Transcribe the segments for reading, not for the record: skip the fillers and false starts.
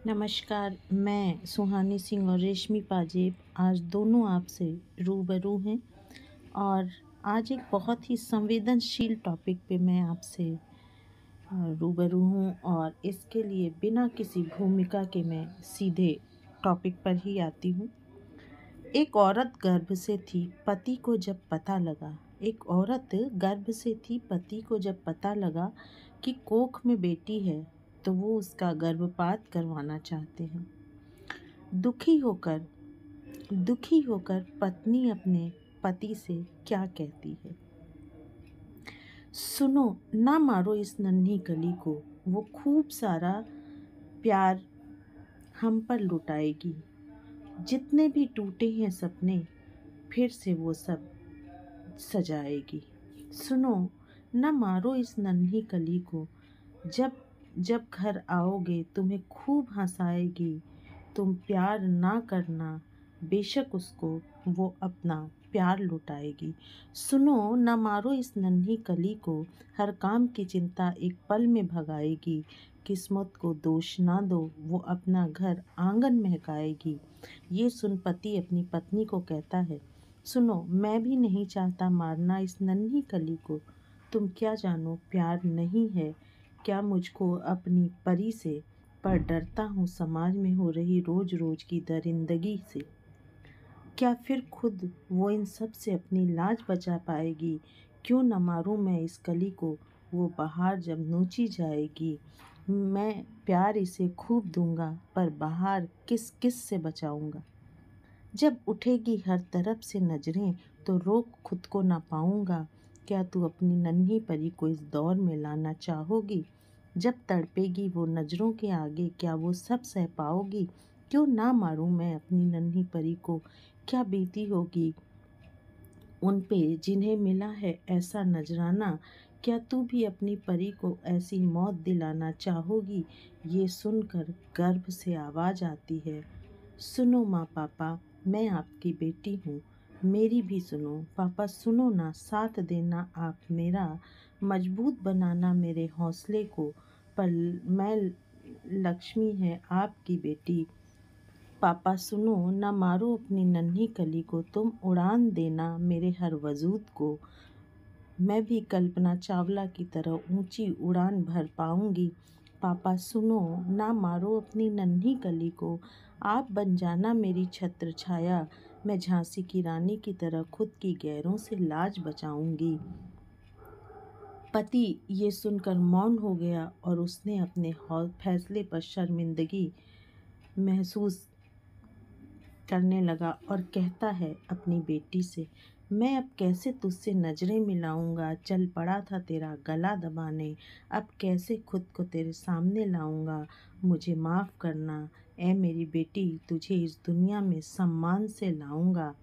नमस्कार, मैं सुहानी सिंह और रेशमी पाजेब आज दोनों आपसे रूबरू हैं और आज एक बहुत ही संवेदनशील टॉपिक पे मैं आपसे रूबरू हूँ और इसके लिए बिना किसी भूमिका के मैं सीधे टॉपिक पर ही आती हूँ। एक औरत गर्भ से थी, पति को जब पता लगा एक औरत गर्भ से थी, पति को जब पता लगा कि कोख में बेटी है तो वो उसका गर्भपात करवाना चाहते हैं। दुखी होकर पत्नी अपने पति से क्या कहती है? सुनो, ना मारो इस नन्ही कली को, वो खूब सारा प्यार हम पर लुटाएगी। जितने भी टूटे हैं सपने फिर से वो सब सजाएगी। सुनो, ना मारो इस नन्ही कली को, जब जब घर आओगे तुम्हें खूब हंसाएगी। तुम प्यार ना करना, बेशक उसको वो अपना प्यार लुटाएगी। सुनो, न मारो इस नन्ही कली को, हर काम की चिंता एक पल में भगाएगी। किस्मत को दोष ना दो, वो अपना घर आंगन महकाएगी। ये सुन पति अपनी पत्नी को कहता है, सुनो, मैं भी नहीं चाहता मारना इस नन्ही कली को। तुम क्या जानो प्यार नहीं है क्या मुझको अपनी परी से, पर डरता हूँ समाज में हो रही रोज रोज की दरिंदगी से। क्या फिर खुद वो इन सब से अपनी लाज बचा पाएगी? क्यों न मारूं मैं इस कली को, वो बहार जब नोची जाएगी। मैं प्यार इसे खूब दूंगा, पर बहार किस किस से बचाऊंगा। जब उठेगी हर तरफ से नजरें तो रोक खुद को ना पाऊंगा। क्या तू अपनी नन्ही परी को इस दौर में लाना चाहोगी? जब तड़पेगी वो नजरों के आगे क्या वो सब सह पाओगी? क्यों ना मारूं मैं अपनी नन्ही परी को, क्या बीती होगी उन पे जिन्हें मिला है ऐसा नजराना। क्या तू भी अपनी परी को ऐसी मौत दिलाना चाहोगी? ये सुनकर गर्भ से आवाज आती है, सुनो माँ पापा, मैं आपकी बेटी हूँ, मेरी भी सुनो। पापा सुनो ना, साथ देना आप मेरा, मजबूत बनाना मेरे हौसले को। पर मैं लक्ष्मी है आपकी बेटी। पापा सुनो, ना मारो अपनी नन्ही कली को, तुम उड़ान देना मेरे हर वजूद को। मैं भी कल्पना चावला की तरह ऊंची उड़ान भर पाऊंगी। पापा सुनो, ना मारो अपनी नन्ही कली को, आप बन जाना मेरी छत्र छाया। मैं झांसी की रानी की तरह खुद की गैरों से लाज बचाऊंगी। पति ये सुनकर मौन हो गया और उसने अपने फैसले पर शर्मिंदगी महसूस करने लगा और कहता है अपनी बेटी से, मैं अब कैसे तुझसे नजरें मिलाऊंगा। चल पड़ा था तेरा गला दबाने, अब कैसे खुद को तेरे सामने लाऊंगा। मुझे माफ़ करना ऐ मेरी बेटी, तुझे इस दुनिया में सम्मान से लाऊंगा।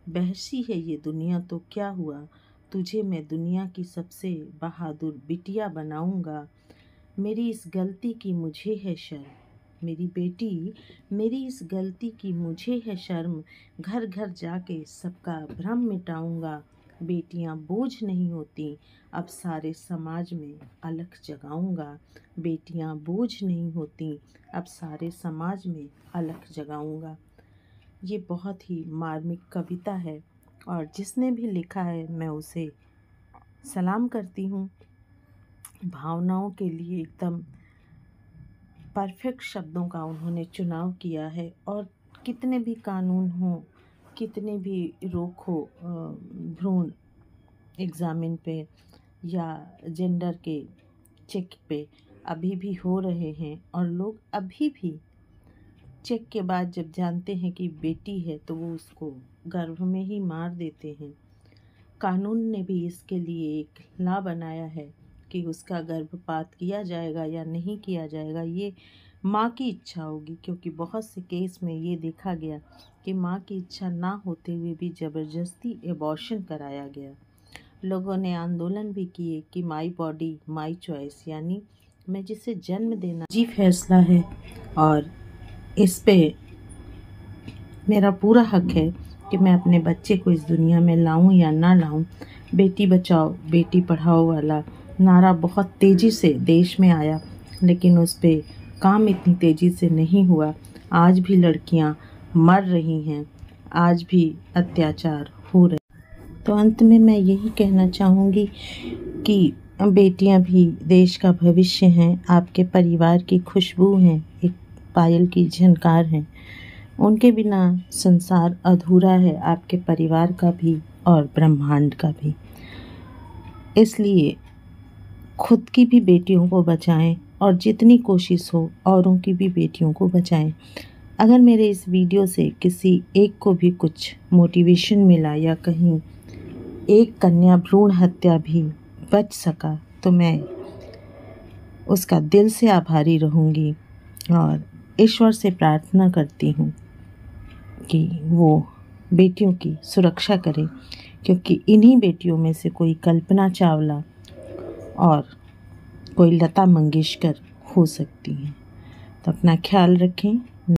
बहसी है ये दुनिया तो क्या हुआ, तुझे मैं दुनिया की सबसे बहादुर बिटिया बनाऊंगा। मेरी इस गलती की मुझे है शर्म, मेरी बेटी, मेरी इस गलती की मुझे है शर्म। घर घर जाके सबका भ्रम मिटाऊंगा। बेटियां बोझ नहीं होती, अब सारे समाज में अलख जगाऊंगा। बेटियां बोझ नहीं होती, अब सारे समाज में अलख जगाऊंगा। ये बहुत ही मार्मिक कविता है और जिसने भी लिखा है मैं उसे सलाम करती हूँ। भावनाओं के लिए एकदम परफेक्ट शब्दों का उन्होंने चुनाव किया है और कितने भी कानून हो, कितने भी रोक हो भ्रूण एग्ज़ामिन पे या जेंडर के चेक पे अभी भी हो रहे हैं और लोग अभी भी चेक के बाद जब जानते हैं कि बेटी है तो वो उसको गर्भ में ही मार देते हैं। कानून ने भी इसके लिए एक लॉ बनाया है कि उसका गर्भपात किया जाएगा या नहीं किया जाएगा, ये माँ की इच्छा होगी, क्योंकि बहुत से केस में ये देखा गया कि माँ की इच्छा ना होते हुए भी ज़बरदस्ती एबॉर्शन कराया गया। लोगों ने आंदोलन भी किए कि माई बॉडी माई चॉइस, यानी मैं जिसे जन्म देना जी फैसला है और इस पे मेरा पूरा हक है कि मैं अपने बच्चे को इस दुनिया में लाऊं या ना लाऊं। बेटी बचाओ बेटी पढ़ाओ वाला नारा बहुत तेज़ी से देश में आया, लेकिन उस पे काम इतनी तेज़ी से नहीं हुआ, आज भी लड़कियां मर रही हैं, आज भी अत्याचार हो रहे। तो अंत में मैं यही कहना चाहूँगी कि बेटियां भी देश का भविष्य हैं, आपके परिवार की खुशबू हैं, एक पायल की झनकार हैं। उनके बिना संसार अधूरा है, आपके परिवार का भी और ब्रह्मांड का भी। इसलिए खुद की भी बेटियों को बचाएं और जितनी कोशिश हो औरों की भी बेटियों को बचाएं। अगर मेरे इस वीडियो से किसी एक को भी कुछ मोटिवेशन मिला या कहीं एक कन्या भ्रूण हत्या भी बच सका तो मैं उसका दिल से आभारी रहूँगी और ईश्वर से प्रार्थना करती हूँ कि वो बेटियों की सुरक्षा करे, क्योंकि इन्हीं बेटियों में से कोई कल्पना चावला और कोई लता मंगेशकर हो सकती हैं। तो अपना ख्याल रखें।